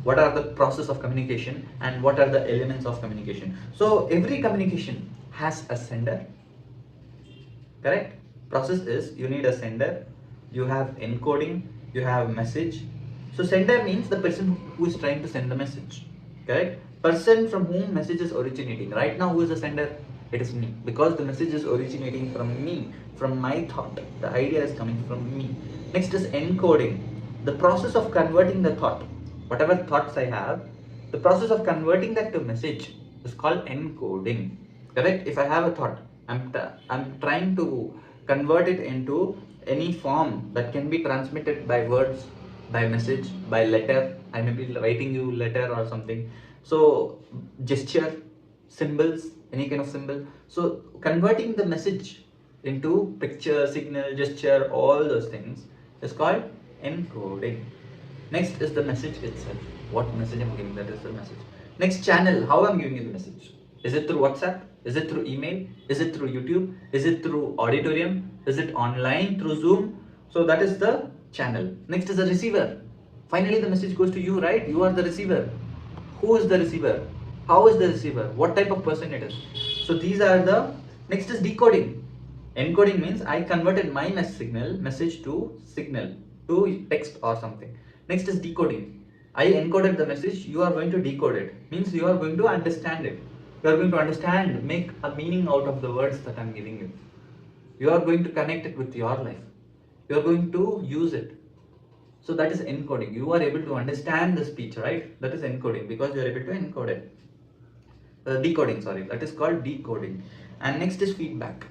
what are the process of communication and what are the elements of communication. So every communication has a sender, correct? Process is you need a sender, you have encoding, you have message. So sender means the person who is trying to send the message, correct? Person from whom message is originating. Right now, who is the sender? It is me, because the message is originating from me, from my thought. The idea is coming from me. Next is encoding, the process of converting the thought, whatever thoughts I have, the process of converting that to message is called encoding, correct? If I have a thought, I'm trying to convert it into any form that can be transmitted by words, by message, by letter. I may be writing you letter or something. So gesture, symbols, any kind of symbol. So converting the message into picture, signal, gesture, all those things is called encoding. Next is the message itself. What message I'm giving, that is the message. Next, channel, how I'm giving you the message. Is it through WhatsApp? Is it through email? Is it through YouTube? Is it through auditorium? Is it online through Zoom? So that is the channel. Next is the receiver. Finally, the message goes to you, right? You are the receiver. Who is the receiver? How is the receiver? What type of person it is? So these are the. Next is decoding. Encoding means I converted my message to signal, to text or something. Next is decoding. I encoded the message, you are going to decode it. Means you are going to understand it. You are going to understand, make a meaning out of the words that I am giving you. You are going to connect it with your life. You are going to use it. So that is encoding. You are able to understand the speech, right? That is encoding, because you are able to encode it. Decoding, sorry, that is called decoding. And next is feedback.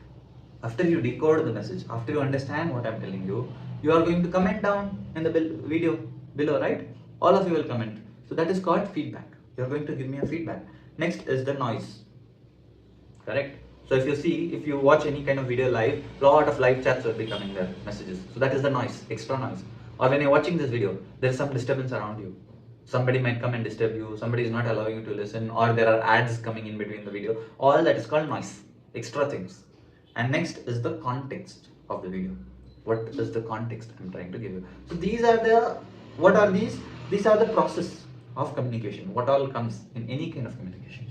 After you decode the message, after you understand what I'm telling you, you are going to comment down in the video below, right? All of you will comment. So that is called feedback. You are going to give me a feedback. Next is the noise, correct? So if you watch any kind of video live, lot of live chats will be coming there, messages. So that is the noise, extra noise. Or when you're watching this video, there is some disturbance around you. Somebody might come and disturb you, somebody is not allowing you to listen, or there are ads coming in between the video. All that is called noise, extra things. And next is the context of the video. What is the context I'm trying to give you? So these are the, what are these? These are the process of communication. What all comes in any kind of communication.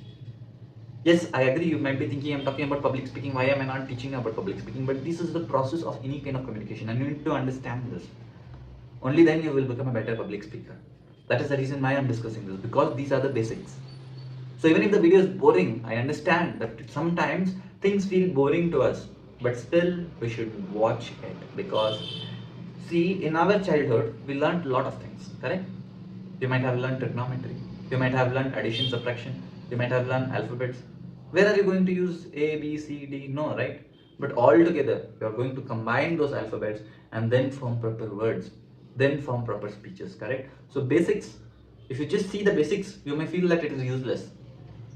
Yes, I agree. You might be thinking I'm talking about public speaking. Why am I not teaching about public speaking? But this is the process of any kind of communication, and you need to understand this. Only then you will become a better public speaker. That is the reason why I'm discussing this, because these are the basics. So even if the video is boring, I understand that sometimes things feel boring to us, but still we should watch it, because see, in our childhood we learned a lot of things, correct? You might have learned trigonometry, you might have learned addition, subtraction, you might have learned alphabets. Where are you going to use A, B, C, D? No, right? But all together you are going to combine those alphabets and then form proper words, then form proper speeches, correct? So basics, if you just see the basics, you may feel that it is useless.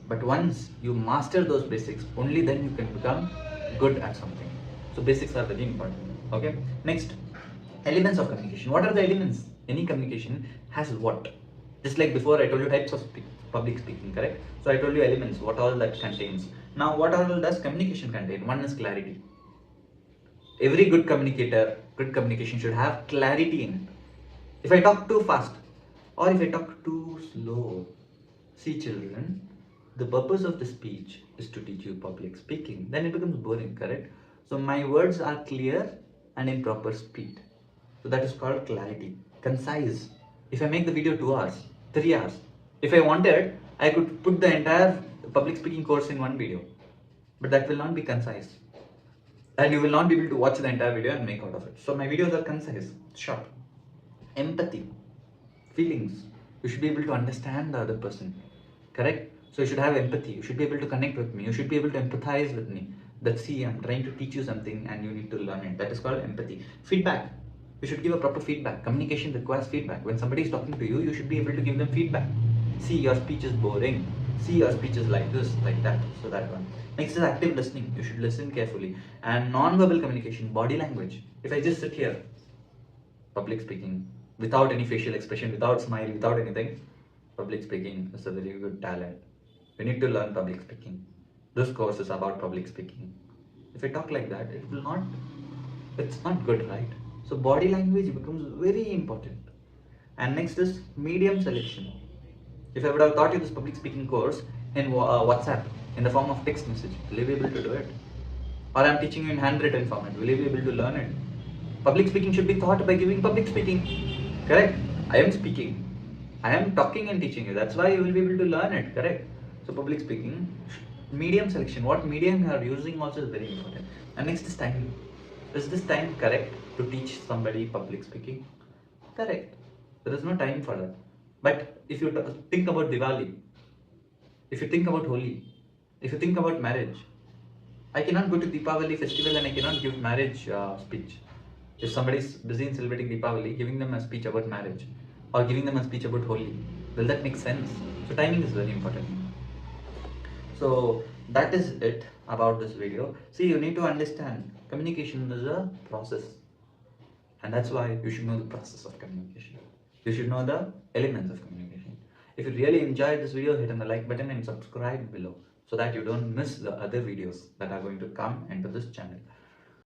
But once you master those basics, only then you can become good at something. So basics are very important. Okay. Next, elements of communication. What are the elements? Any communication has what? Just like before, I told you types of public speaking, correct? So I told you elements, what all that contains. Now, what all does communication contain? One is clarity. Every good communicator, good communication should have clarity in it. If I talk too fast or if I talk too slow, see children, the purpose of the speech is to teach you public speaking. Then it becomes boring, correct? So my words are clear and in proper speed. So that is called clarity. Concise. If I make the video 2 hours, 3 hours, if I wanted, I could put the entire public speaking course in one video. But that will not be concise. And you will not be able to watch the entire video and make out of it. So my videos are concise, short. Empathy, feelings. You should be able to understand the other person, correct? So you should have empathy. You should be able to connect with me. You should be able to empathize with me. That see, I'm trying to teach you something and you need to learn it. That is called empathy. Feedback. You should give a proper feedback. Communication requires feedback. When somebody is talking to you, you should be able to give them feedback. See, your speech is boring. See, your speech is like this, like that. So that one. Next is active listening. You should listen carefully. And non-verbal communication, body language. If I just sit here, public speaking, without any facial expression, without smile, without anything, public speaking is a very good talent. You need to learn public speaking. This course is about public speaking. If I talk like that, it's not good, right? So body language becomes very important. And next is medium selection. If I would have taught you this public speaking course in WhatsApp in the form of text message, will you be able to do it? Or I'm teaching you in handwritten format, will you be able to learn it? Public speaking should be taught by giving public speaking. Correct? I am speaking. I am talking and teaching you. That's why you will be able to learn it. Correct? So public speaking, medium selection. What medium you are using also is very important. And next is timing. Is this time correct to teach somebody public speaking? Correct. There is no time for that. But if you think about Diwali, if you think about Holi, if you think about marriage, I cannot go to Deepavali festival and I cannot give marriage speech. If somebody is busy in celebrating Deepavali, giving them a speech about marriage or giving them a speech about Holi, will that make sense? So timing is very important. So that is it about this video. See, you need to understand communication is a process, and that's why you should know the process of communication. You should know the elements of communication. If you really enjoyed this video, hit on the like button and subscribe below so that you don't miss the other videos that are going to come into this channel.